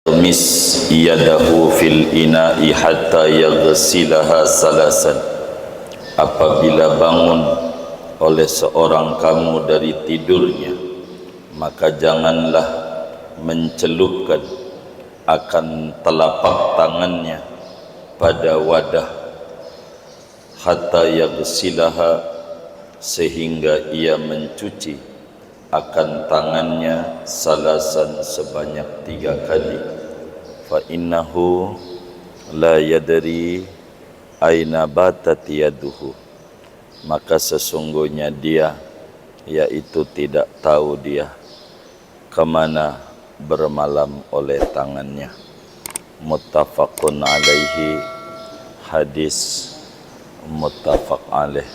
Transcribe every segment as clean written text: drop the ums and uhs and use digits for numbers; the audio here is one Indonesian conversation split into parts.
Mis yadahu fil ina'i hatta yaghsilaha salasan. Apabila bangun oleh seorang kamu dari tidurnya, maka janganlah mencelupkan akan telapak tangannya pada wadah hatta yaghsilaha, sehingga ia mencuci akan tangannya salasan sebanyak 3 kali. Fa innahu la yadri aina batat yaduhu, maka sesungguhnya dia, yaitu tidak tahu dia kemana bermalam oleh tangannya. Muttafaqun alaihi, hadis muttafaq alaih.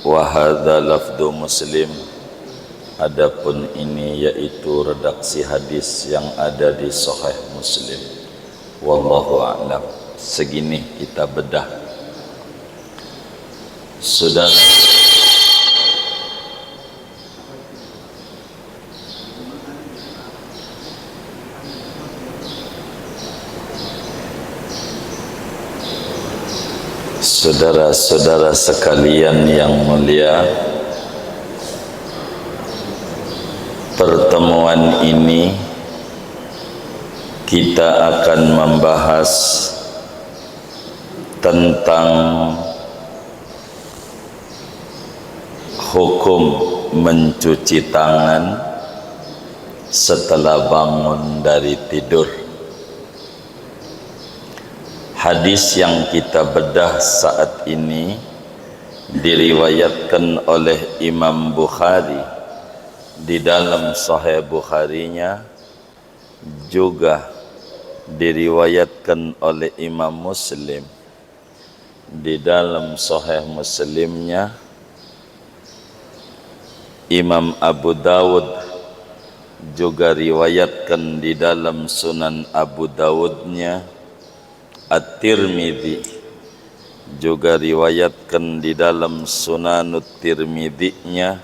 Wa hadza lafdhu Muslim, adapun ini yaitu redaksi hadis yang ada di Sahih Muslim. Wallahu a'lam. Segini kita bedah. Sudah saudara-saudara sekalian yang mulia, pertemuan ini kita akan membahas tentang hukum mencuci tangan setelah bangun dari tidur. Hadis yang kita bedah saat ini diriwayatkan oleh Imam Bukhari di dalam Sahih Bukharinya, juga diriwayatkan oleh Imam Muslim di dalam Sahih Muslimnya. Imam Abu Dawud juga riwayatkan di dalam Sunan Abu Dawudnya. At-Tirmidzi juga riwayatkan di dalam Sunanut Tirmidzi-nya.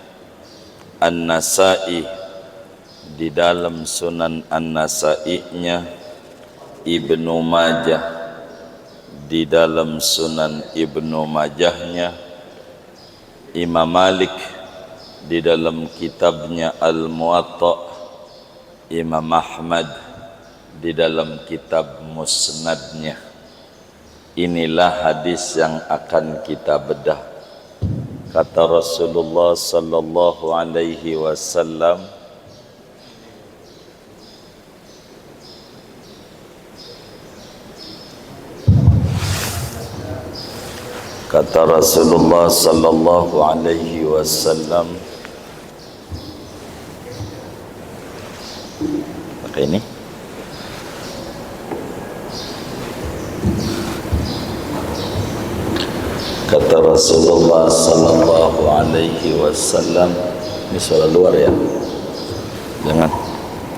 An-Nasa'i di dalam Sunan An-Nasa'i-nya. Ibnu Majah di dalam Sunan Ibnu Majah-nya. Imam Malik di dalam kitabnya Al-Muwatta. Imam Ahmad di dalam kitab Musnadnya. Inilah hadis yang akan kita bedah. Kata Rasulullah sallallahu alaihi wasallam, kata Rasulullah sallallahu alaihi wasallam, pakai ini. Kata Rasulullah sallallahu alaihi wasallam, ini suara luar ya, jangan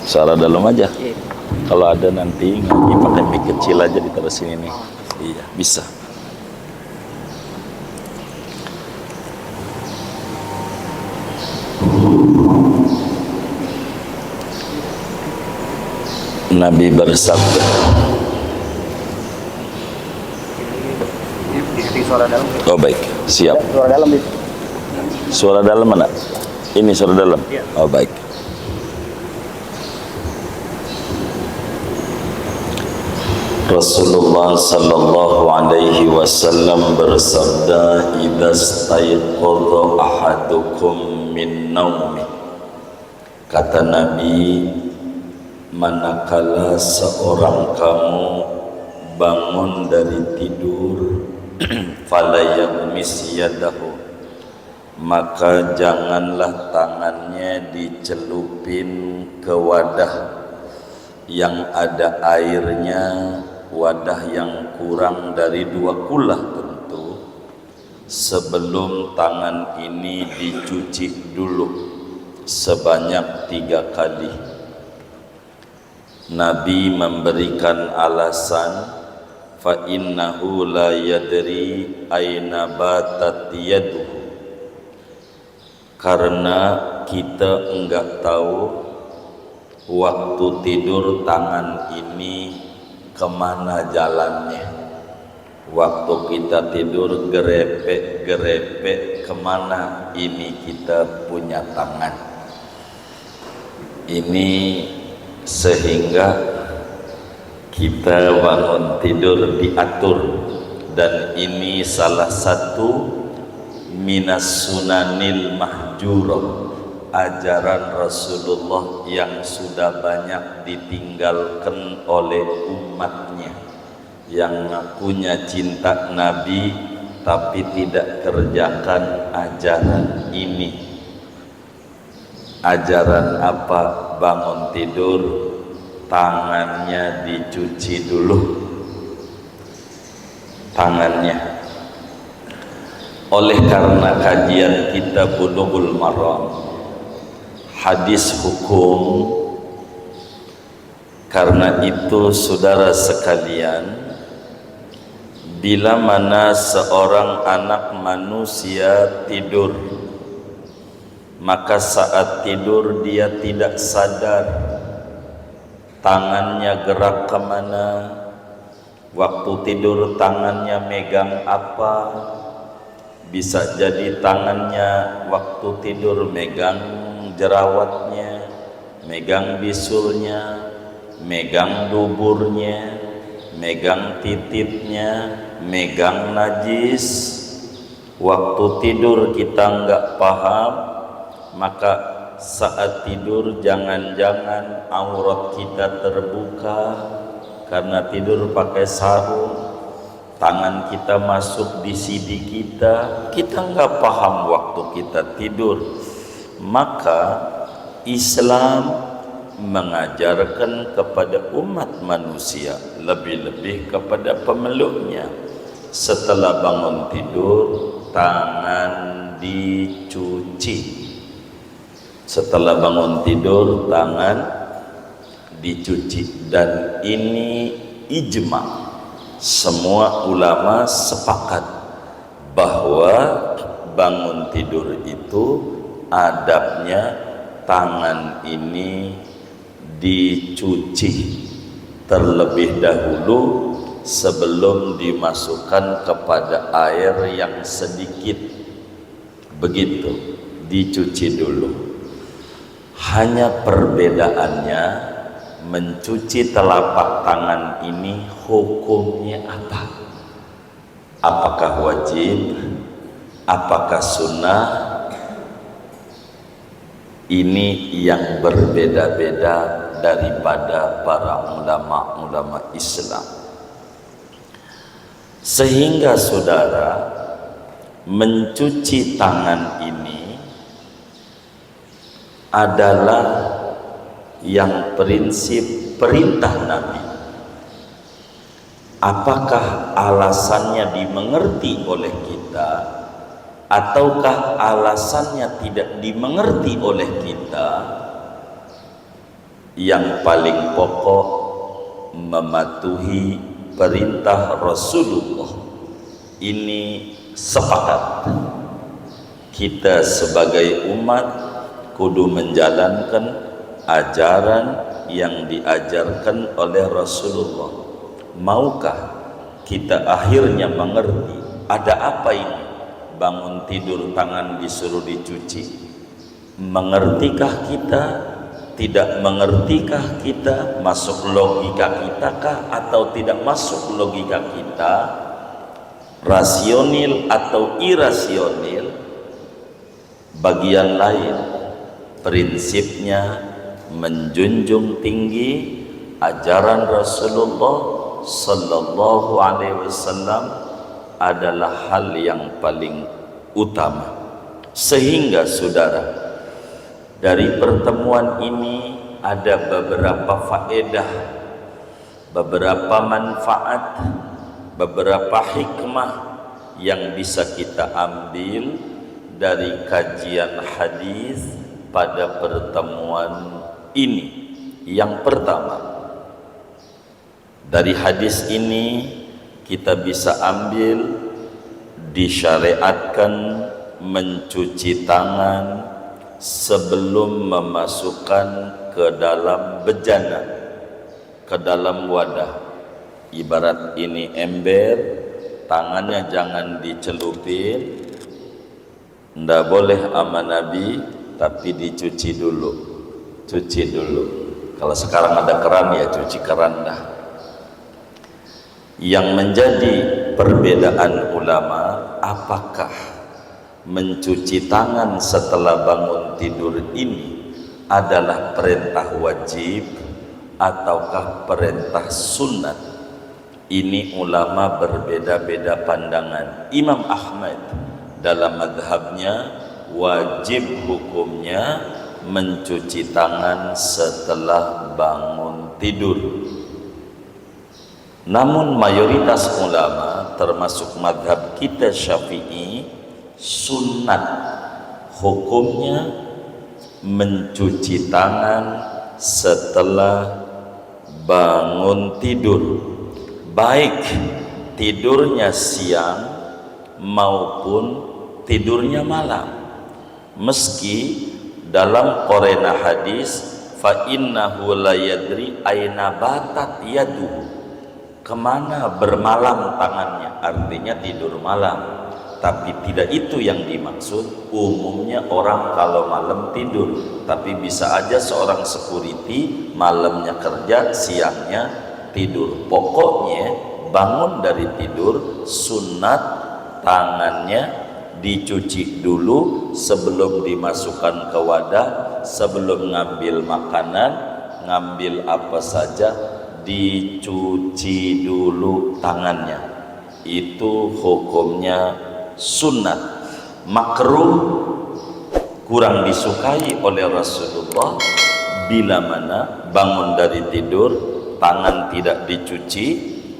suara dalam aja. Kalau ada nanti ngaji pakai mic kecil aja ditaruh sini nih. Iya bisa. Nabi bersabda, suara dalam. Oh baik, siap. Suara dalam itu. Suara dalam mana? Ini suara dalam. Ya. Oh baik. Rasulullah sallallahu alaihi wasallam bersabda, "Idza staiqadha ahadukum min naumi." Kata Nabi, manakala seorang kamu bangun dari tidur, fala yaghmis yadahu, maka janganlah tangannya dicelupin ke wadah yang ada airnya, wadah yang kurang dari 2 kulah tentu, sebelum tangan ini dicuci dulu sebanyak 3 kali. Nabi memberikan alasan, fa innahu la yadri aina batat yaduhu, karena kita enggak tahu waktu tidur tangan ini kemana jalannya? Waktu kita tidur gerepek kemana ini kita punya tangan? Ini sehingga kita bangun tidur diatur, dan ini salah satu minas sunanil mahjurah, ajaran Rasulullah yang sudah banyak ditinggalkan oleh umatnya, yang punya cinta Nabi tapi tidak kerjakan ajaran ini. Ajaran apa? Bangun tidur tangannya dicuci dulu, tangannya. Oleh karena kajian kita Bulughul Maram, hadis hukum, karena itu saudara sekalian, bila mana seorang anak manusia tidur, maka saat tidur dia tidak sadar tangannya gerak kemana, waktu tidur tangannya megang apa. Bisa jadi tangannya waktu tidur megang jerawatnya, megang bisulnya, megang duburnya, megang titipnya, megang najis. Waktu tidur kita enggak paham, maka saat tidur jangan-jangan aurat kita terbuka karena tidur pakai sarung. Tangan kita masuk di sidi kita nggak paham waktu kita tidur. Maka Islam mengajarkan kepada umat manusia, lebih-lebih kepada pemeluknya, setelah bangun tidur tangan dicuci. Setelah bangun tidur tangan dicuci, dan ini ijma. Semua ulama sepakat bahwa bangun tidur itu adabnya tangan ini dicuci terlebih dahulu sebelum dimasukkan kepada air yang sedikit. Begitu, dicuci dulu. Hanya perbedaannya, mencuci telapak tangan ini hukumnya apa? Apakah wajib? Apakah sunnah? Ini yang berbeda-beda daripada para ulama-ulama Islam. Sehingga saudara, mencuci tangan ini adalah yang prinsip perintah Nabi. Apakah alasannya dimengerti oleh kita ataukah alasannya tidak dimengerti oleh kita? Yang paling pokok mematuhi perintah Rasulullah. Ini sepakat kita sebagai umat kudu menjalankan ajaran yang diajarkan oleh Rasulullah. Maukah kita akhirnya mengerti ada apa ini? Bangun tidur tangan disuruh dicuci. Mengertikah kita? Tidak mengertikah kita? Masuk logika kita kah atau tidak masuk logika kita? Rasional atau irasional? Bagian lain prinsipnya menjunjung tinggi ajaran Rasulullah sallallahu alaihi wasallam adalah hal yang paling utama. Sehingga saudara, dari pertemuan ini ada beberapa faedah, beberapa manfaat, beberapa hikmah yang bisa kita ambil dari kajian hadis pada pertemuan ini. Yang pertama, dari hadis ini kita bisa ambil disyariatkan mencuci tangan sebelum memasukkan ke dalam bejana, ke dalam wadah. Ibarat ini ember, tangannya jangan dicelupin, ndak boleh sama Nabi, tapi dicuci dulu. Cuci dulu. Kalau sekarang ada keran ya cuci keran dah. Yang menjadi perbedaan ulama, apakah mencuci tangan setelah bangun tidur ini adalah perintah wajib ataukah perintah sunnat? Ini ulama berbeda-beda pandangan. Imam Ahmad dalam mazhabnya wajib hukumnya mencuci tangan setelah bangun tidur. Namun mayoritas ulama termasuk mazhab kita Syafi'i, sunnat hukumnya mencuci tangan setelah bangun tidur, baik tidurnya siang maupun tidurnya malam. Meski dalam korena hadis fa innahu la yadri aina batat yaduhu, kemana bermalam tangannya, artinya tidur malam. Tapi tidak itu yang dimaksud. Umumnya orang kalau malam tidur, tapi bisa aja seorang security malamnya kerja, siangnya tidur. Pokoknya bangun dari tidur, sunat tangannya dicuci dulu sebelum dimasukkan ke wadah, sebelum ngambil makanan, ngambil apa saja, dicuci dulu tangannya. Itu hukumnya sunnat. Makruh, kurang disukai oleh Rasulullah bila mana bangun dari tidur tangan tidak dicuci,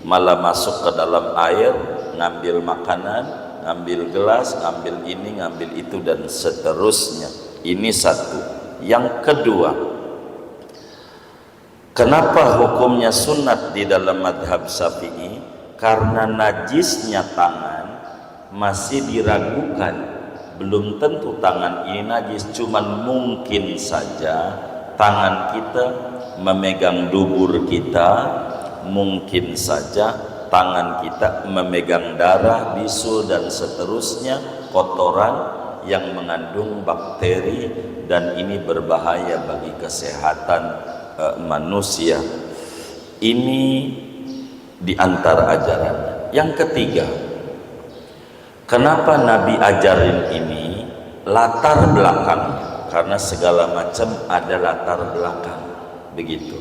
malah masuk ke dalam air, ngambil makanan, ngambil gelas, ngambil ini, ngambil itu, dan seterusnya. Ini satu. Yang kedua, kenapa hukumnya sunnat di dalam madhab Syafi'i? Karena najisnya tangan masih diragukan. Belum tentu tangan ini najis, cuman mungkin saja tangan kita memegang dubur kita, mungkin saja tangan kita memegang darah, bisul, dan seterusnya, kotoran yang mengandung bakteri, dan ini berbahaya bagi kesehatan manusia. Ini di antara ajarannya. Yang ketiga, kenapa Nabi ajarin ini? Latar belakang, karena segala macam ada latar belakang. Begitu.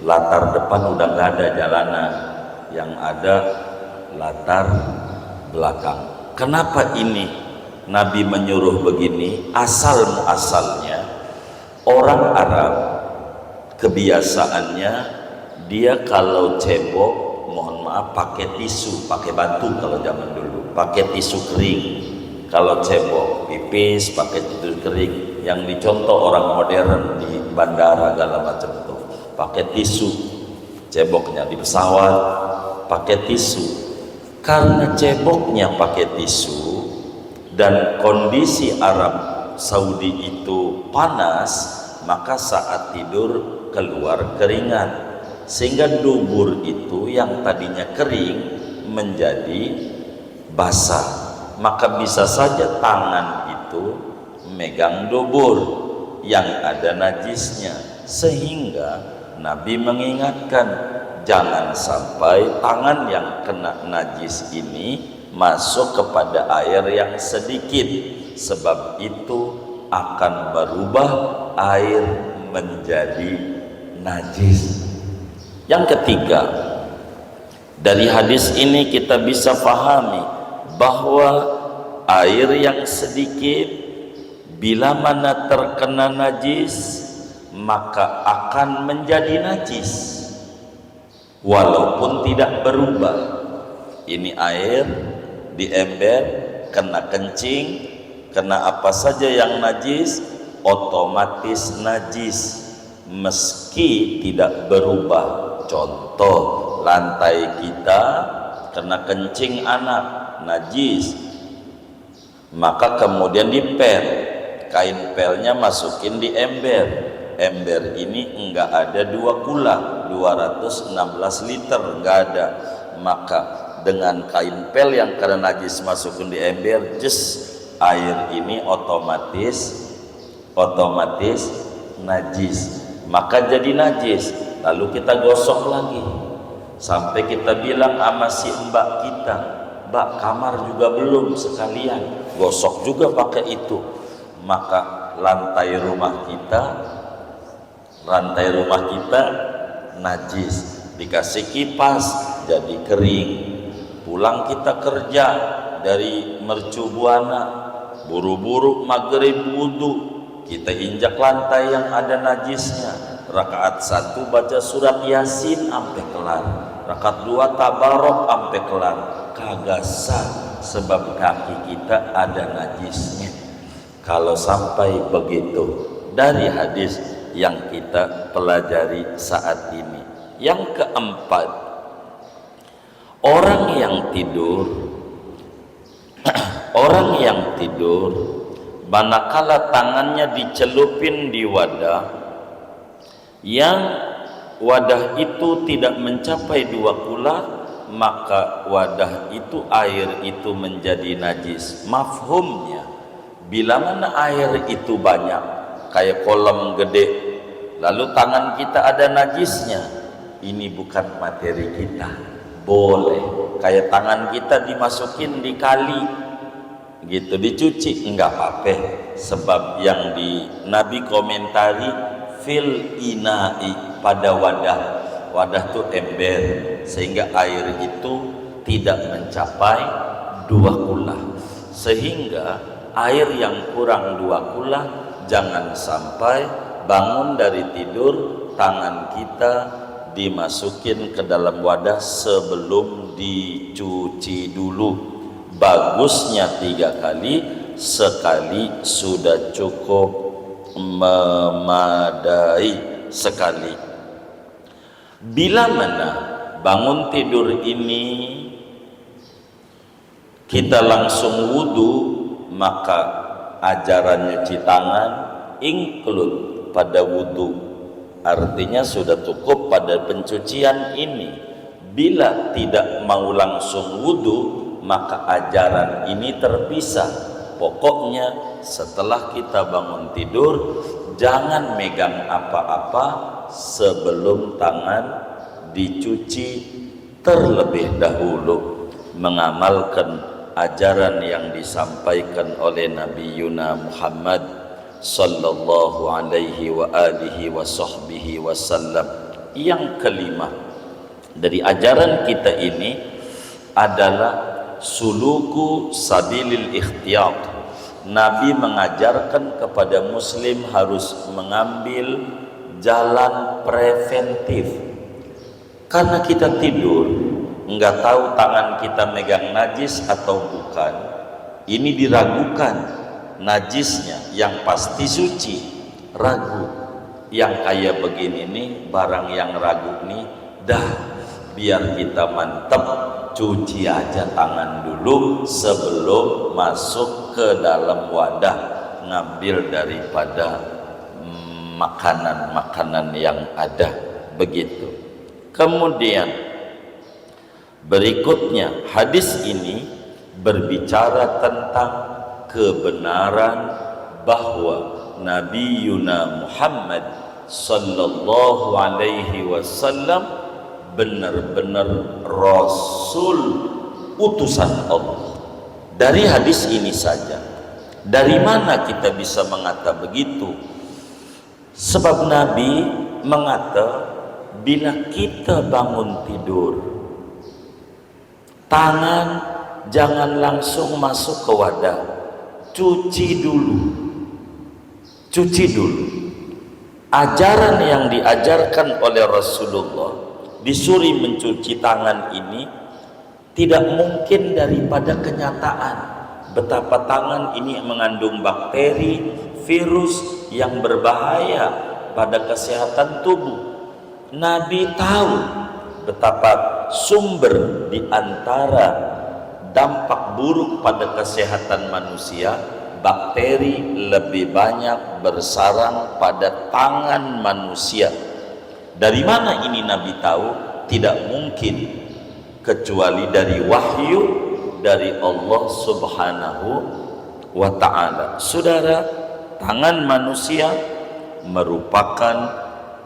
Latar depan udah nggak ada jalanan, yang ada latar belakang. Kenapa ini Nabi menyuruh begini? Asal muasalnya orang Arab kebiasaannya dia kalau cebok, mohon maaf, pakai tisu, pakai batu kalau zaman dulu, pakai tisu kering. Kalau cebok, pipis pakai tisu kering. Yang dicontoh orang modern di bandara segala macam itu, pakai tisu. Ceboknya di pesawat pakai tisu. Karena ceboknya pakai tisu dan kondisi Arab Saudi itu panas, maka saat tidur keluar keringat, sehingga dubur itu yang tadinya kering menjadi basah. Maka bisa saja tangan itu megang dubur yang ada najisnya, sehingga Nabi mengingatkan jangan sampai tangan yang kena najis ini masuk kepada air yang sedikit, sebab itu akan berubah air menjadi najis. Yang ketiga, dari hadis ini kita bisa pahami bahwa air yang sedikit bila mana terkena najis maka akan menjadi najis walaupun tidak berubah. Ini air di ember, kena kencing, kena apa saja yang najis, otomatis najis meski tidak berubah. Contoh, lantai kita kena kencing anak, najis, maka kemudian diper, kain pelnya masukin di ember. Ember ini enggak ada 2 kula 216 liter, enggak ada. Maka dengan kain pel yang karena najis masukin di ember, air ini otomatis najis, maka jadi najis. Lalu kita gosok lagi sampai kita bilang sama si mbak kita, mbak kamar juga belum sekalian, gosok juga pakai itu. Maka lantai rumah kita najis, dikasih kipas jadi kering. Pulang kita kerja dari Mercu Buana, buru-buru maghrib wudu, kita injak lantai yang ada najisnya. Rakaat 1 baca surat Yasin sampai kelar, rakaat 2 tabarok sampai kelar, kagak sah sebab kaki kita ada najisnya. Kalau sampai begitu dari hadis yang kita pelajari saat ini. Yang keempat, orang yang tidur manakala tangannya dicelupin di wadah yang wadah itu tidak mencapai 2 kula, maka wadah itu air itu menjadi najis. Mafhumnya, bila mana air itu banyak kayak kolam gede, lalu tangan kita ada najisnya, ini bukan materi kita. Boleh kayak tangan kita dimasukin di kali gitu, dicuci enggak apa-apa, sebab yang di Nabi komentari fil ina'i, pada wadah tuh ember, sehingga air itu tidak mencapai 2 kula. Sehingga air yang kurang 2 kula, jangan sampai bangun dari tidur tangan kita dimasukin ke dalam wadah sebelum dicuci dulu. Bagusnya 3 kali, sekali sudah cukup memadai sekali. Bila mana bangun tidur ini kita langsung wudu, maka ajaran nyuci tangan include pada wudu, artinya sudah cukup pada pencucian ini. Bila tidak mau langsung wudu, maka ajaran ini terpisah. Pokoknya setelah kita bangun tidur, jangan megang apa-apa sebelum tangan dicuci terlebih dahulu, mengamalkan ajaran yang disampaikan oleh Nabi Yuna Muhammad sallallahu alaihi wa alihi wa sahbihi wasallam. Yang kelima dari ajaran kita ini adalah suluku sabilil ikhtiyat. Nabi mengajarkan kepada muslim harus mengambil jalan preventif. Karena kita tidur enggak tahu tangan kita megang najis atau bukan, ini diragukan najisnya, yang pasti suci, ragu. Yang kayak begini nih, barang yang ragu nih, dah biar kita mantep, cuci aja tangan dulu sebelum masuk ke dalam wadah ngambil daripada makanan-makanan yang ada, begitu. Kemudian berikutnya, hadis ini berbicara tentang kebenaran bahwa Nabi Yuna Muhammad sallallahu alaihi wasallam benar-benar Rasul utusan Allah. Dari hadis ini saja, dari mana kita bisa mengata begitu? Sebab Nabi mengata, bila kita bangun tidur, tangan jangan langsung masuk ke wadah, cuci dulu. Ajaran yang diajarkan oleh Rasulullah disuruh mencuci tangan ini tidak mungkin daripada kenyataan betapa tangan ini mengandung bakteri, virus yang berbahaya pada kesehatan tubuh. Nabi tahu betapa sumber di antara dampak buruk pada kesehatan manusia bakteri lebih banyak bersarang pada tangan manusia. Dari mana ini Nabi tahu? Tidak mungkin kecuali dari wahyu dari Allah Subhanahu wa ta'ala. Saudara, tangan manusia merupakan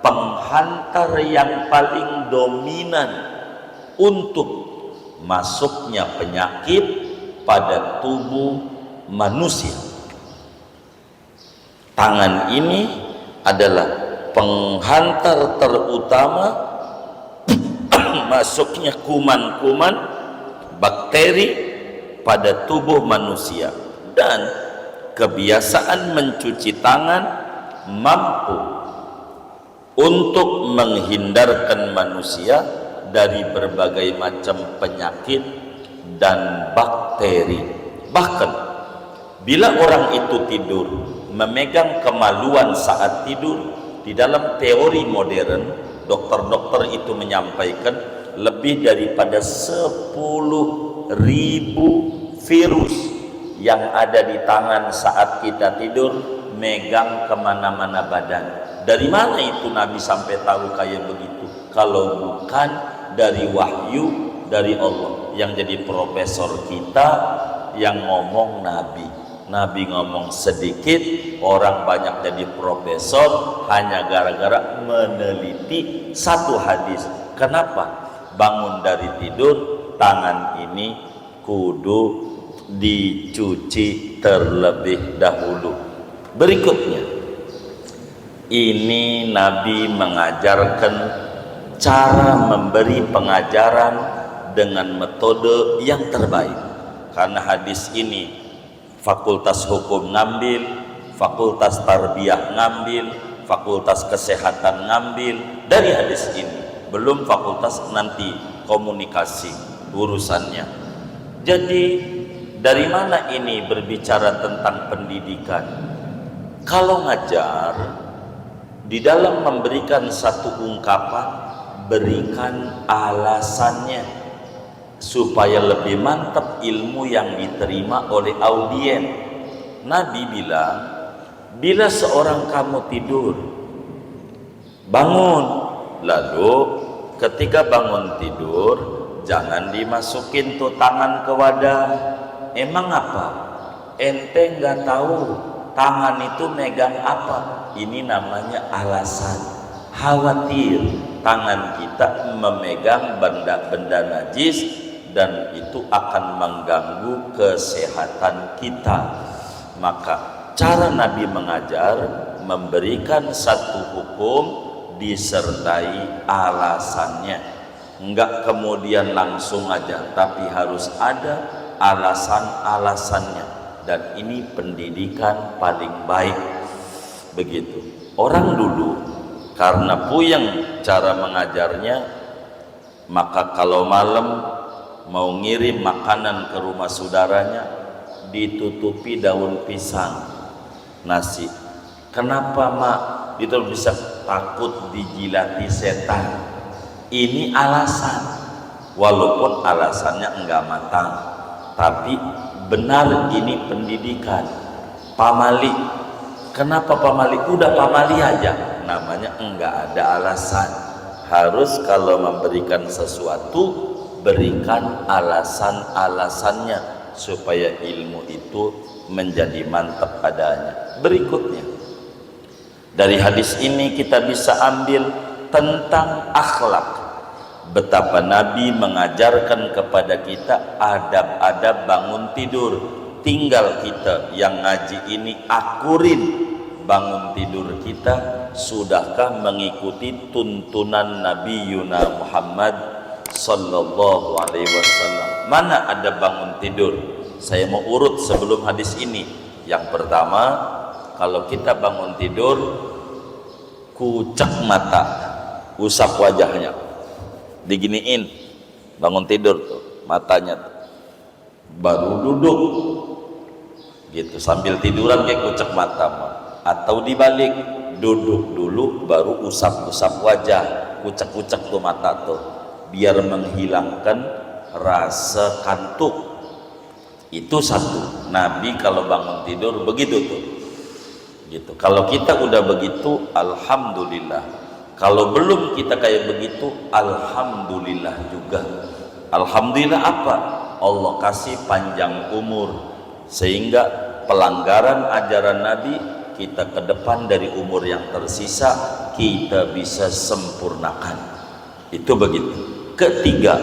penghantar yang paling dominan untuk masuknya penyakit pada tubuh manusia. Tangan ini adalah penghantar terutama masuknya kuman-kuman bakteri pada tubuh manusia, dan kebiasaan mencuci tangan mampu untuk menghindarkan manusia dari berbagai macam penyakit dan bakteri. Bahkan bila orang itu tidur memegang kemaluan saat tidur, di dalam teori modern dokter-dokter itu menyampaikan lebih daripada 10.000 virus yang ada di tangan saat kita tidur megang kemana-mana badan. Dari mana itu Nabi sampai tahu kayak begitu? Kalau bukan dari wahyu dari Allah. Yang jadi profesor kita yang ngomong Nabi. Nabi ngomong sedikit, orang banyak jadi profesor hanya gara-gara meneliti satu hadis. Kenapa? Bangun dari tidur, tangan ini kudu dicuci terlebih dahulu. Berikutnya, ini Nabi mengajarkan cara memberi pengajaran dengan metode yang terbaik. Karena hadis ini Fakultas Hukum ngambil, Fakultas Tarbiyah ngambil, Fakultas Kesehatan ngambil dari hadis ini. Belum fakultas nanti komunikasi urusannya. Jadi dari mana ini berbicara tentang pendidikan? Kalau ngajar, di dalam memberikan satu ungkapan, berikan alasannya supaya lebih mantap ilmu yang diterima oleh audien. Nabi bilang, bila seorang kamu tidur, bangun, lalu ketika bangun tidur jangan dimasukin tuh tangan ke wadah. Emang apa? Ente nggak tahu tangan itu megang apa? Ini namanya alasan. Khawatir tangan kita memegang benda-benda najis dan itu akan mengganggu kesehatan kita. Maka cara Nabi mengajar memberikan satu hukum disertai alasannya. Enggak kemudian langsung aja, tapi harus ada alasan-alasannya. Dan ini pendidikan paling baik. Begitu. Orang dulu karena puyeng cara mengajarnya, maka kalau malam mau ngirim makanan ke rumah saudaranya ditutupi daun pisang nasi. Kenapa mak? Itu bisa takut dijilati setan. Ini alasan, walaupun alasannya enggak matang, tapi benar. Ini pendidikan. Pamali, kenapa pamali? Udah pamali aja, namanya enggak ada alasan. Harus kalau memberikan sesuatu berikan alasan-alasannya supaya ilmu itu menjadi mantap adanya. Berikutnya, dari hadis ini kita bisa ambil tentang akhlak. Betapa Nabi mengajarkan kepada kita adab-adab bangun tidur. Tinggal kita yang ngaji ini akurin bangun tidur kita. Sudahkah mengikuti tuntunan Nabi Yuna Muhammad Sallallahu Alaihi Wasallam? Mana ada bangun tidur? Saya mau urut sebelum hadis ini. Yang pertama, kalau kita bangun tidur, kucek mata, usap wajahnya, diginiin, bangun tidur tuh, matanya tuh. Baru duduk, gitu sambil tiduran kayak kucek mata, atau dibalik, duduk dulu baru usap-usap wajah, kucek-kucek tuh mata tuh, biar menghilangkan rasa kantuk. Itu satu. Nabi kalau bangun tidur begitu tuh. Gitu. Kalau kita udah begitu, alhamdulillah. Kalau belum kita kayak begitu, alhamdulillah juga. Alhamdulillah apa? Allah kasih panjang umur sehingga pelanggaran ajaran Nabi kita ke depan dari umur yang tersisa kita bisa sempurnakan. Itu begitu. Ketiga,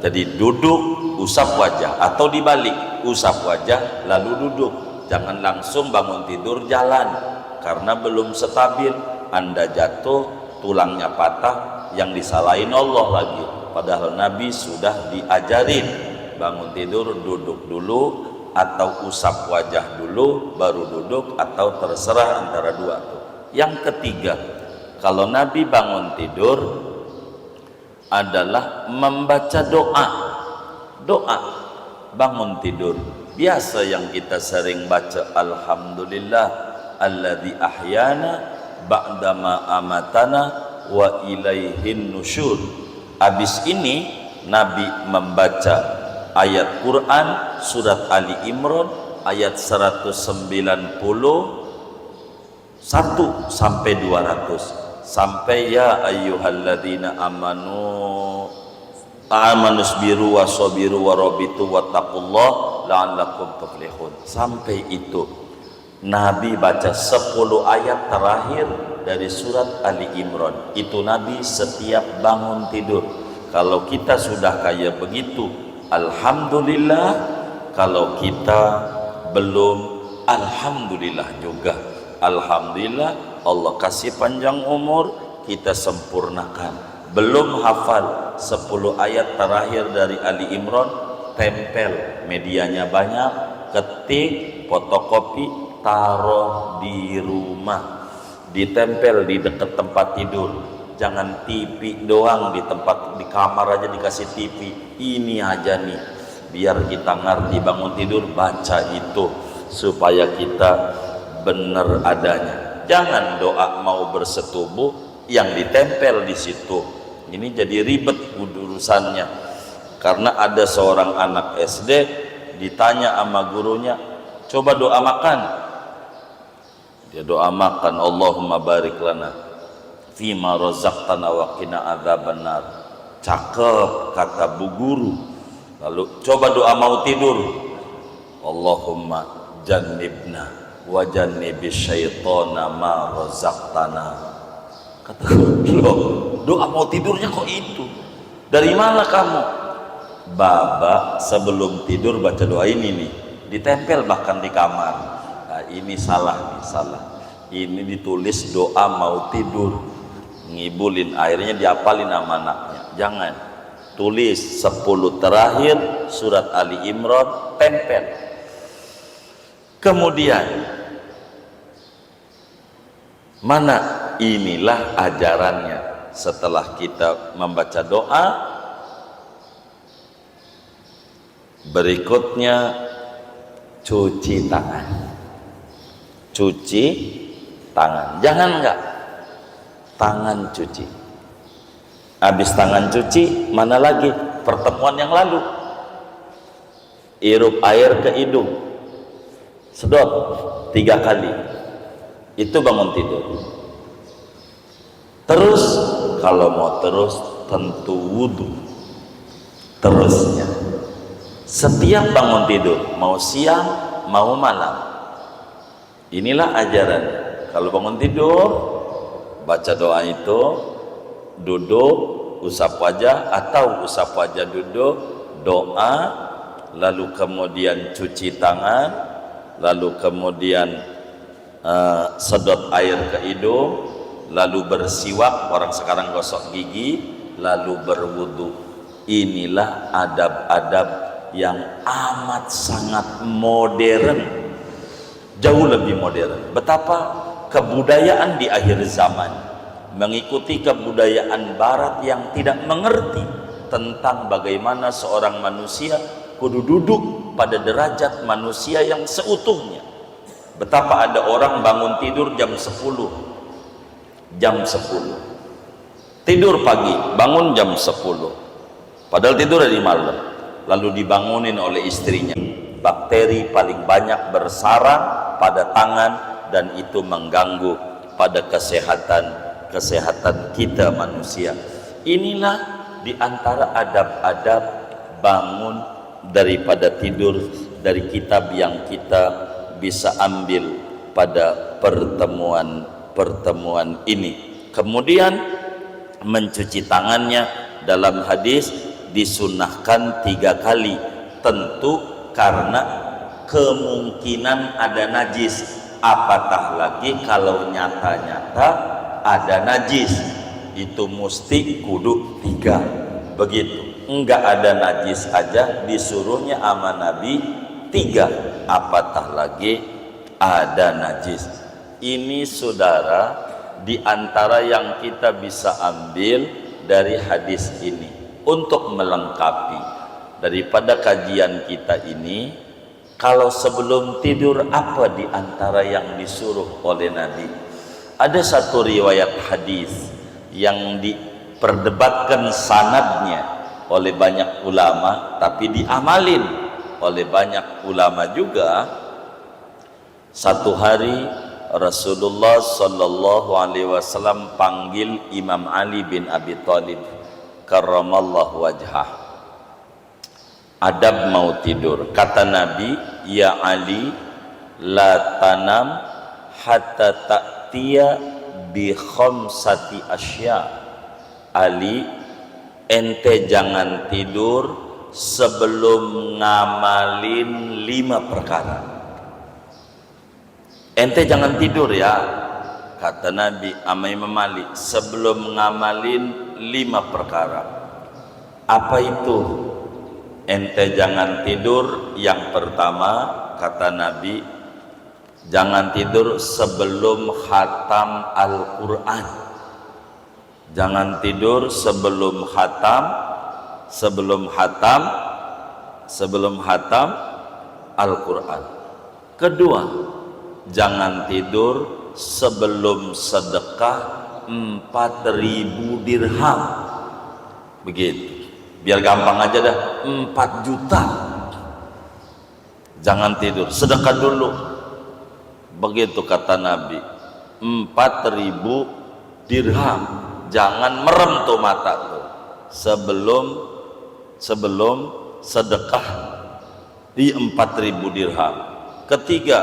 jadi duduk usap wajah atau dibalik, usap wajah lalu duduk. Jangan langsung bangun tidur jalan karena belum stabil. Anda jatuh, tulangnya patah, yang disalahin Allah lagi. Padahal Nabi sudah diajarin bangun tidur duduk dulu atau usap wajah dulu baru duduk atau terserah antara dua tuh. Yang ketiga, kalau Nabi bangun tidur adalah membaca doa. Doa bangun tidur. Biasa yang kita sering baca, alhamdulillah alladzi ahyana ba'dama amatana wa ilaihin nusyur. Habis ini Nabi membaca ayat Quran surat Ali Imran ayat 191 sampai 200 sampai ya ayyuhalladzina amanusbiru wasobiru warabitu wattaqullah la'allakum tuflihun. Sampai itu Nabi baca 10 ayat terakhir dari surat Ali Imran. Itu Nabi setiap bangun tidur. Kalau kita sudah kayak begitu, alhamdulillah. Kalau kita belum, alhamdulillah juga. Alhamdulillah Allah kasih panjang umur, kita sempurnakan. Belum hafal 10 ayat terakhir dari Ali Imran, tempel, medianya banyak, ketik, fotokopi, taruh di rumah, ditempel di dekat tempat tidur. Jangan TV doang di tempat, di kamar aja dikasih TV. Ini aja nih, biar kita ngerti bangun tidur baca itu supaya kita benar adanya. Jangan doa mau bersetubuh yang ditempel di situ. Ini jadi ribet urusannya. Karena ada seorang anak SD ditanya sama gurunya, coba doa makan. Dia doa makan, Allahumma barik lana fima razaqtana wa qina adzabannar. Cakep kata bu guru. Lalu coba doa mau tidur, Allahumma jannibna wa jannibis syaitana ma razaqtana. Kata loh, doa mau tidurnya kok itu? Dari mana kamu? Baba sebelum tidur baca doa ini nih, ditempel bahkan di kamar. Nah, ini salah nih, salah. Ini ditulis doa mau tidur, ngibulin, akhirnya diapalin sama anaknya. Jangan. Tulis 10 terakhir surat Ali Imran, tempel. Kemudian mana? Inilah ajarannya. Setelah kita membaca doa, berikutnya cuci tangan. Cuci tangan. Jangan enggak tangan cuci. Habis tangan cuci, mana lagi? Pertemuan yang lalu, hirup air ke hidung, sedot 3 kali. Itu bangun tidur. Terus kalau mau terus tentu wudhu. Terusnya setiap bangun tidur, mau siang mau malam. Inilah ajaran. Kalau bangun tidur baca doa itu, duduk usap wajah atau usap wajah duduk, doa, lalu kemudian cuci tangan, lalu kemudian sedot air ke hidung, lalu bersiwak, orang sekarang gosok gigi, lalu berwudu. Inilah adab-adab yang amat sangat modern, jauh lebih modern. Betapa kebudayaan di akhir zaman mengikuti kebudayaan barat yang tidak mengerti tentang bagaimana seorang manusia kudu duduk pada derajat manusia yang seutuhnya. Betapa ada orang bangun tidur jam 10, tidur pagi, bangun jam 10, padahal tidur dari malam, lalu dibangunin oleh istrinya, bakteri paling banyak bersarang pada tangan dan itu mengganggu pada kesehatan kita manusia. Inilah di antara adab-adab bangun daripada tidur dari kitab yang kita bisa ambil pada pertemuan ini. Kemudian mencuci tangannya dalam hadis disunahkan 3 kali, tentu karena kemungkinan ada najis. Apatah lagi kalau nyata-nyata ada najis, itu mesti kudu 3. Begitu, enggak ada najis aja disuruhnya sama Nabi 3, apatah lagi ada najis. Ini saudara di antara yang kita bisa ambil dari hadis ini untuk melengkapi daripada kajian kita ini. Kalau sebelum tidur apa di antara yang disuruh oleh Nabi? Ada satu riwayat hadis yang diperdebatkan sanadnya oleh banyak ulama, tapi diamalin oleh banyak ulama juga. Satu hari Rasulullah sallallahu alaihi wasallam panggil Imam Ali bin Abi Thalib karramallahu wajhah. Adab mau tidur, kata Nabi, ya Ali, la tanam hatta ta'tiya bi khamsati asya. Ali, ente jangan tidur sebelum ngamalin 5 perkara. Ente jangan tidur ya, kata Nabi ama Imam Ali, sebelum ngamalin 5 perkara. Apa itu? Ente jangan tidur, yang pertama kata Nabi, jangan tidur sebelum khatam Al-Quran. Jangan tidur sebelum khatam Al-Quran. Kedua, jangan tidur sebelum sedekah 4.000 dirham. Begitu. Biar gampang aja dah, 4 juta. Jangan tidur, sedekah dulu. Begitu kata Nabi, 4.000 dirham. Jangan merem tuh mata tuh sebelum sedekah di 4.000 dirham. Ketiga,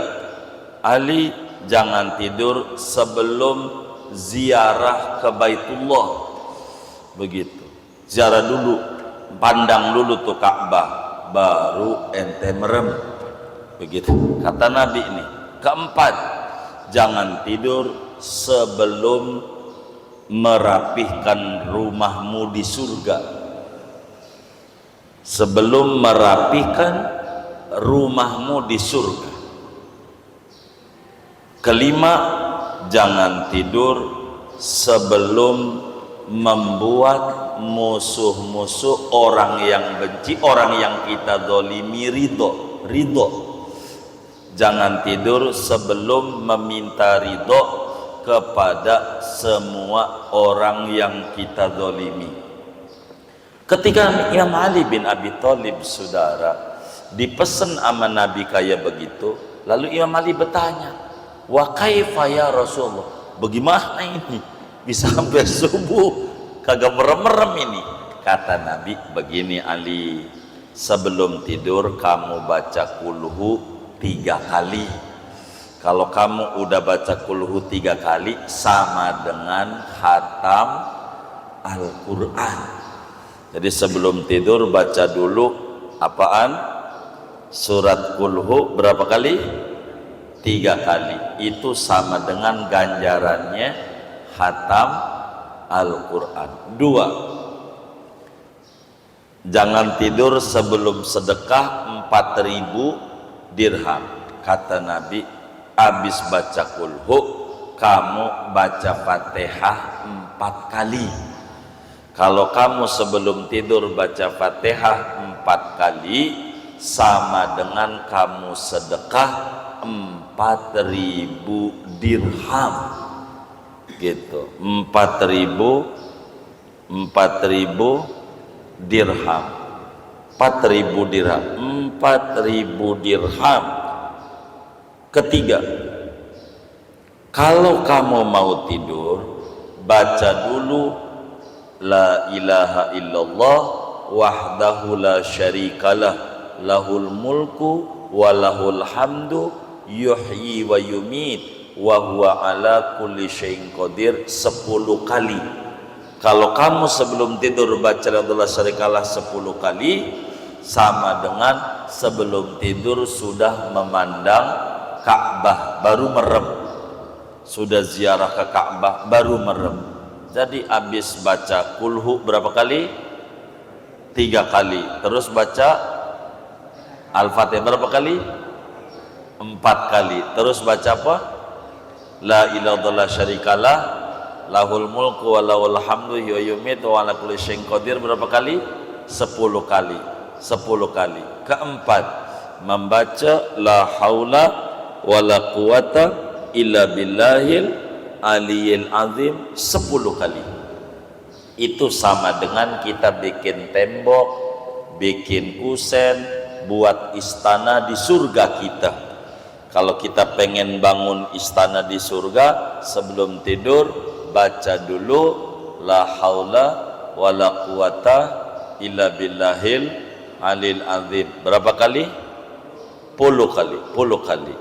Ali jangan tidur sebelum ziarah ke Baitullah. Begitu, ziarah dulu, pandang dulu tuh Ka'bah, baru ente merem. Begitu kata Nabi ini. Keempat, jangan tidur sebelum merapihkan rumahmu di surga. Sebelum merapihkan rumahmu di surga. Kelima, jangan tidur sebelum membuat musuh-musuh, orang yang benci, orang yang kita zalimi ridho. Jangan tidur sebelum meminta ridho kepada semua orang yang kita zalimi. Ketika Imam Ali bin Abi Thalib saudara dipesan sama Nabi kayak begitu, lalu Imam Ali bertanya, wa kaifa ya Rasulullah, bagaimana ini bisa sampai subuh kagak merem-merem ini? Kata Nabi, begini Ali, sebelum tidur kamu baca kulhu 3 kali. Kalau kamu udah baca kulhu 3 kali, sama dengan khatam Al-Quran. Jadi sebelum tidur baca dulu apaan? Surat kulhu berapa kali? 3 kali. Itu sama dengan ganjarannya khatam Al-Quran. 2, jangan tidur sebelum sedekah 4.000 dirham. Kata Nabi, habis baca kulhu kamu baca Fatihah 4 kali. Kalau kamu sebelum tidur baca Fatihah 4 kali, sama dengan kamu sedekah 4.000 dirham. Gitu, 4.000 dirham. 4.000 dirham. 4.000 dirham. Ketiga, kalau kamu mau tidur, baca dulu la ilaha illallah wahdahu la syarikalah lahul mulku wa lahul hamdu yuhyi wa yumit wa huwa ala kulli syai'in qadir 10 kali. Kalau kamu sebelum tidur baca la ilaha syarikalah 10 kali, sama dengan sebelum tidur sudah memandang Ka'bah baru merem, sudah ziarah ke Ka'bah baru merem. Jadi habis baca kulhu berapa kali? 3 kali. Terus baca Al-Fatihah berapa kali? 4 kali. Terus baca apa? La ilaha illallah syarikalah lahul mulku wa lahul hamdu wa yumitu wa ala kulli syai'in qadir berapa kali? 10 kali. 10 kali. Keempat, membaca la haula wala quwata illa billahil aliyil azim 10 kali. Itu sama dengan kita bikin tembok, bikin kusen, buat istana di surga kita. Kalau kita pengen bangun istana di surga, sebelum tidur baca dulu la haula wala quwata illa billahil alil azim. Berapa kali? 10 kali. 10 kali.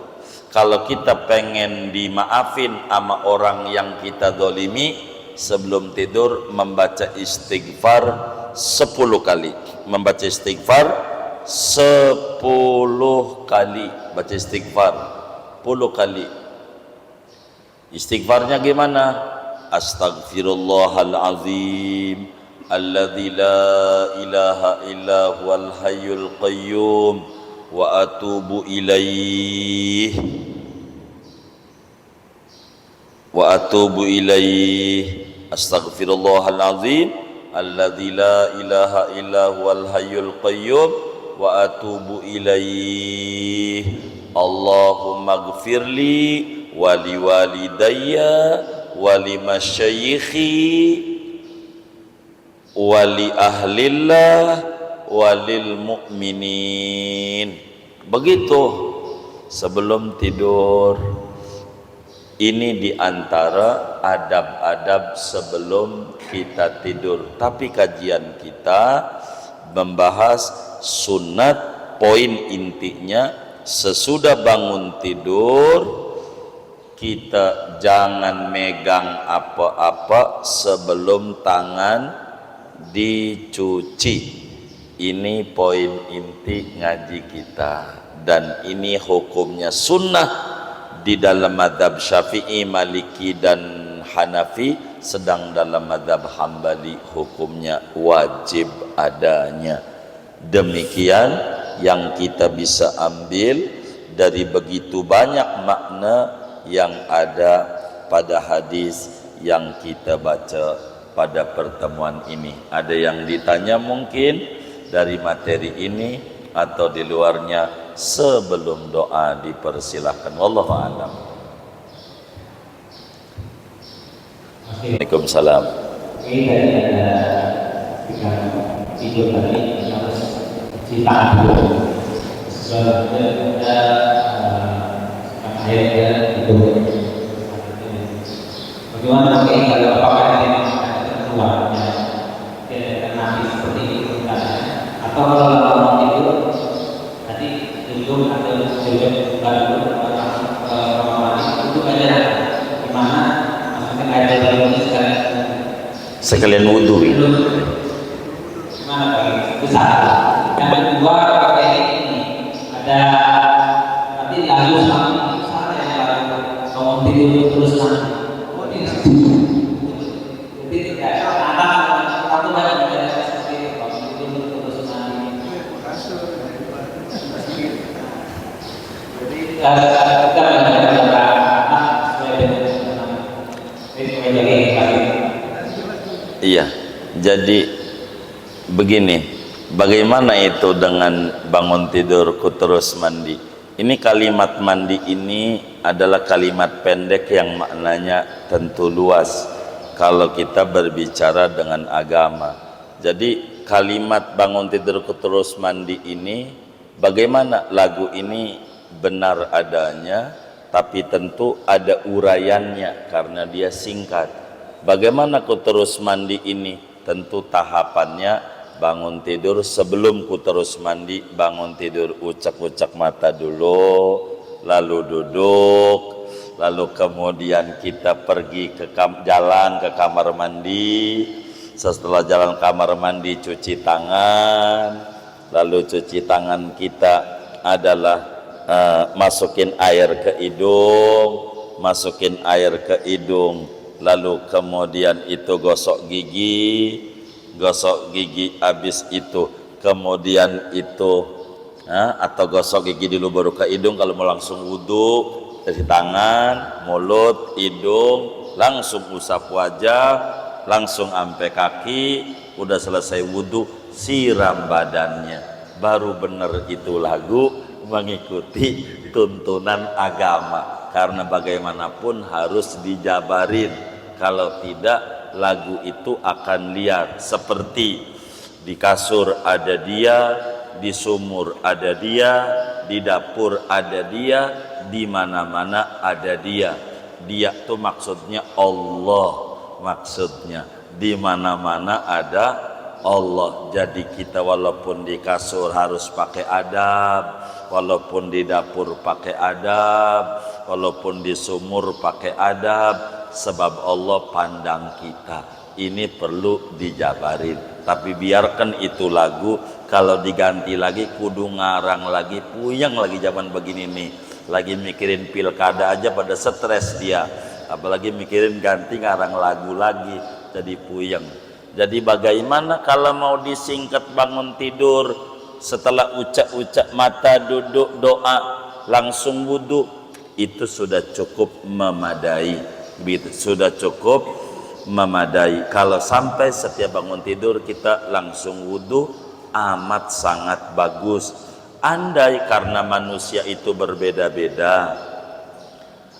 Kalau kita pengen dimaafin sama orang yang kita dolimi, sebelum tidur membaca istighfar 10 kali. Membaca istighfar 10 kali. Baca istighfar 10 kali. Istighfarnya gimana? Astaghfirullahalazim alladzi la ilaha illa huwal hayyul qayyum wa atubu ilaih astaghfirullahalazim alladzi la ilaha illa huwal hayyul qayyum wa atubu ilaih Allahumma gfirli wa liwalidayya wa limasyayikhi wa li ahlillah walil mu'minin. Begitu sebelum tidur. Ini diantara adab-adab sebelum kita tidur. Tapi kajian kita membahas sunat, poin intinya sesudah bangun tidur kita jangan megang apa-apa sebelum tangan dicuci. Ini poin inti ngaji kita, dan ini hukumnya sunnah di dalam madhab Syafi'i, Maliki dan Hanafi, sedang dalam madhab Hambali hukumnya wajib adanya. Demikian yang kita bisa ambil dari begitu banyak makna yang ada pada hadis yang kita baca pada pertemuan ini. Ada yang ditanya mungkin dari materi ini atau di luarnya, sebelum doa dipersilahkan. Wallahu a'lam. Waalaikumsalam. Ini tadi ada video tadi harus cerita dulu. Sebenarnya akhirnya itu bagaimana kalau apakah ini keluarnya nanti seperti itu atau kalau itu tadi ujung atau ujung baru itu aja gimana maksudnya kayak dari sekalian wudhu gimana Pak? Itu satu. Yang kedua pakai ini ada nanti lalu sama misalnya yang lalu ngomong tidur terus nanti jadi tidak anak satu banyak seperti itu tidur terus nanti jadi kita menjaga anak sesuai dengan iya. Jadi begini, bagaimana itu dengan bangun tidurku terus mandi? Ini kalimat mandi ini adalah kalimat pendek yang maknanya tentu luas kalau kita berbicara dengan agama. Jadi kalimat bangun tidurku terus mandi ini, bagaimana lagu ini benar adanya, tapi tentu ada uraiannya karena dia singkat. Bagaimana ku terus mandi ini? Tentu tahapannya bangun tidur, sebelum ku terus mandi, bangun tidur ucek-ucek mata dulu, lalu duduk, lalu kemudian kita pergi ke jalan ke kamar mandi. Setelah jalan kamar mandi cuci tangan, lalu cuci tangan kita adalah masukin air ke hidung, lalu kemudian itu gosok gigi, habis itu kemudian itu atau gosok gigi dulu baru ke hidung. Kalau mau langsung wudhu, dari tangan, mulut, hidung, langsung usap wajah, langsung sampai kaki. Udah selesai wudhu, siram badannya, baru bener itu lagu mengikuti tuntunan agama. Karena bagaimanapun harus dijabarin, kalau tidak lagu itu akan liar. Seperti di kasur ada dia, di sumur ada dia, di dapur ada dia, di mana-mana ada dia. Dia tuh maksudnya Allah, maksudnya di mana-mana ada Allah. Jadi kita walaupun di kasur harus pakai adab, walaupun di dapur pakai adab, walaupun di sumur pakai adab, sebab Allah pandang kita. Ini perlu dijabarin. Tapi biarkan itu lagu, kalau diganti lagi kudu ngarang lagi, puyeng lagi zaman begini nih. Lagi mikirin pilkada aja pada stres dia, apalagi mikirin ganti ngarang lagu lagi, jadi puyeng. Jadi bagaimana kalau mau disingkat bangun tidur, setelah ucap-ucap mata, duduk, doa, langsung wudhu, itu sudah cukup memadai. Sudah cukup memadai. Kalau sampai setiap bangun tidur kita langsung wudhu, amat sangat bagus. Andai karena manusia itu berbeda-beda,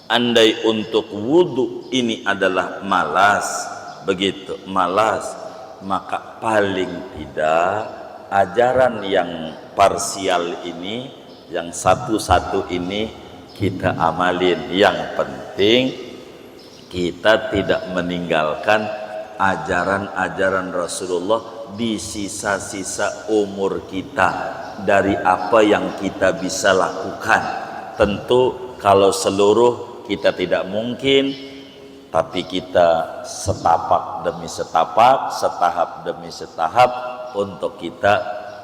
andai untuk wudhu ini adalah malas, begitu malas, maka paling tidak ajaran yang parsial ini, yang satu-satu ini kita amalin. Yang penting kita tidak meninggalkan ajaran-ajaran Rasulullah di sisa-sisa umur kita, dari apa yang kita bisa lakukan. Tentu kalau seluruh kita tidak mungkin, tapi kita setapak demi setapak, setahap demi setahap, untuk kita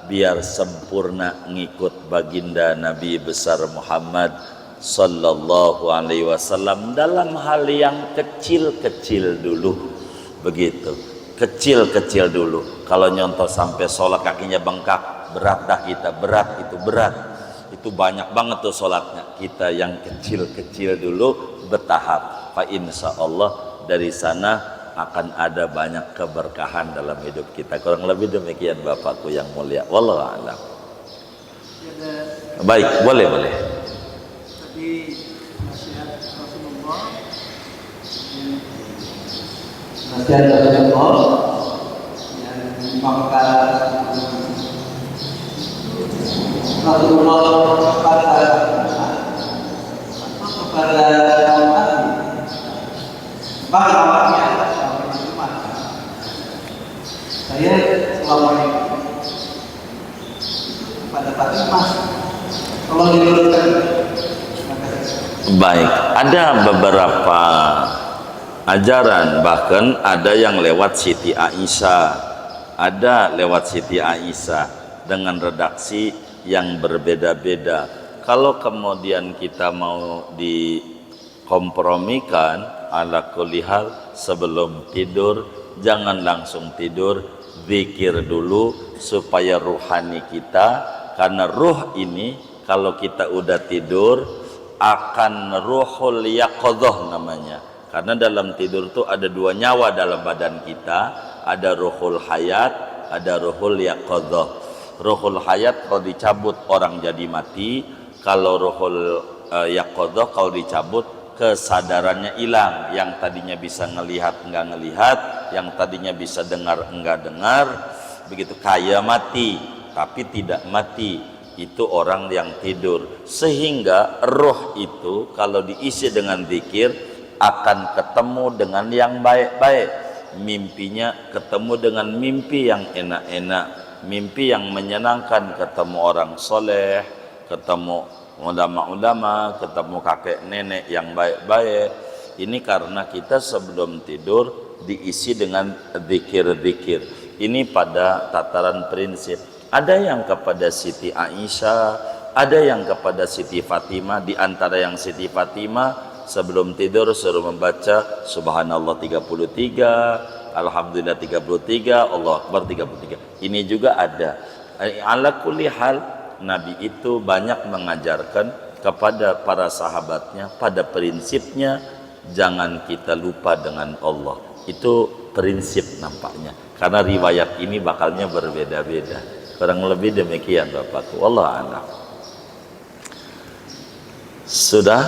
biar sempurna ngikut baginda Nabi besar Muhammad sallallahu alaihi wasallam dalam hal yang kecil-kecil dulu, begitu, kecil-kecil dulu. Kalau nyontoh sampai sholat kakinya bengkak, berat dah kita, berat, itu banyak banget tuh sholatnya. Kita yang kecil-kecil dulu, bertahap, fa insya Allah dari sana akan ada banyak keberkahan dalam hidup kita. Kurang lebih demikian Bapakku yang mulia, wallahu a'lam. Baik, boleh. Tadi nasihat Rasulullah, yang maka Rasulullah kepada bagaimana saya selama ini pada Mas kalau diluruskan. Baik, ada beberapa ajaran, bahkan ada yang lewat Siti Aisyah, dengan redaksi yang berbeda-beda. Kalau kemudian kita mau dikompromikan, ala kulli hal, sebelum tidur jangan langsung tidur, zikir dulu supaya ruhani kita, karena ruh ini kalau kita udah tidur akan ruhul yaqadhah namanya. Karena dalam tidur tuh ada dua nyawa dalam badan kita, ada ruhul hayat, ada ruhul yaqadhah. Ruhul hayat kalau dicabut orang jadi mati, kalau ruhul yaqadhah kalau dicabut kesadarannya hilang. Yang tadinya bisa ngelihat enggak ngelihat, yang tadinya bisa dengar enggak dengar, begitu kaya mati tapi tidak mati, itu orang yang tidur. Sehingga roh itu kalau diisi dengan zikir akan ketemu dengan yang baik-baik, mimpinya ketemu dengan mimpi yang enak-enak, mimpi yang menyenangkan, ketemu orang soleh, ketemu ulama-ulama, ketemu kakek nenek yang baik-baik. Ini karena kita sebelum tidur diisi dengan zikir-zikir. Ini pada tataran prinsip. Ada yang kepada Siti Aisyah, ada yang kepada Siti Fatimah. Di antara yang Siti Fatimah sebelum tidur suruh membaca Subhanallah 33, Alhamdulillah 33, Allah Akbar 33. Ini juga ada. Ala kulli hal, Nabi itu banyak mengajarkan kepada para sahabatnya, pada prinsipnya jangan kita lupa dengan Allah. Itu prinsip nampaknya. Karena riwayat ini bakalnya berbeda-beda. Kurang lebih demikian Bapakku. Wallahu a'lam. Sudah